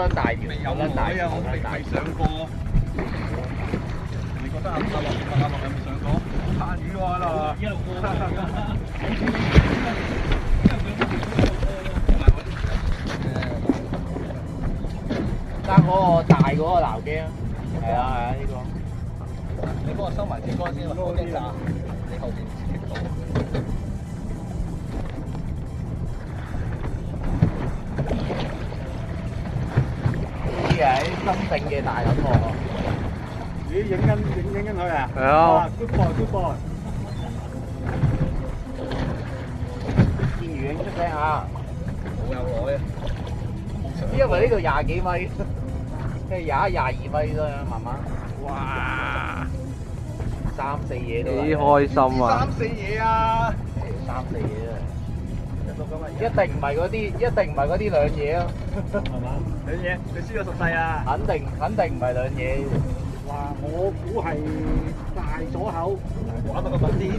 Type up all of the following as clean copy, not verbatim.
撚大條，未有好撚大條，海啊，我未上過。你覺得阿樂有冇上過？好撐魚喎啦！一路爭嗰個大嗰個撈機啊！係啊係啊，呢個。你幫我收埋隻竿先，我驚炸。你後邊棘到。呢啲係真正嘅大撚喎。咦，影緊佢啊！係啊。Good boy，good boy。見魚影出聲啊！好有耐啊！因為呢度20幾米，即係22米啫，慢慢。哇！3、4嘢都。幾開心啊！ 3、4嘢啊！3、4嘢啊！一定唔係嗰啲，一定唔係嗰啲兩嘢咯。係嘛？兩嘢，你輸咗熟勢啊！肯定唔係兩嘢。哇！我估係大咗口，玩到個粉點。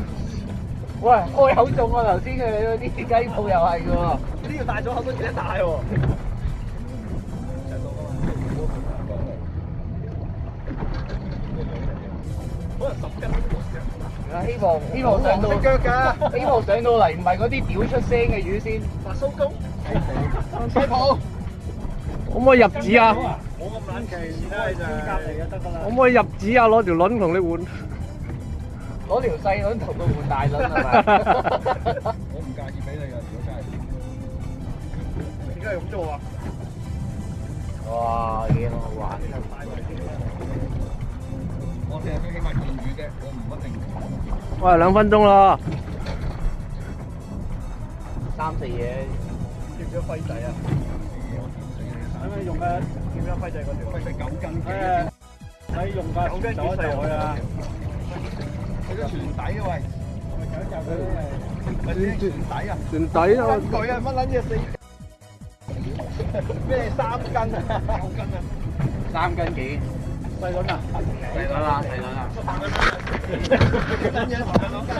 喂，開口中啊！頭先佢嗰啲雞鋪又係㗎喎。呢個大咗口都幾得大喎。可能10斤都冇嘅。希望上到腳㗎，希望上到嚟唔係嗰啲屌出聲嘅魚先。白蘇公，西鋪，可唔可以入紙啊？冇咁撚奇，資格嚟嘅得㗎啦。可唔可以入紙啊？攞條輪同你換。攞條細輪同佢換大輪係咪？我唔介意俾你㗎，如果真係。點解咁做啊？哇，幾好玩！我淨係起碼見魚啫，我唔一定。喂，2分鐘啦。3、4嘢。叫唔叫輝仔啊？使唔使用嘅？叫唔叫輝仔嗰條？輝仔9斤幾？使用㗎，9斤幾細海啊！佢個船底啊喂，咪船底啊？船底啊！佢啊乜撚嘢4？咩3斤啊？9斤啊？3斤幾？細輪啊？細輪啦，細輪啦。幾撚嘢？2斤。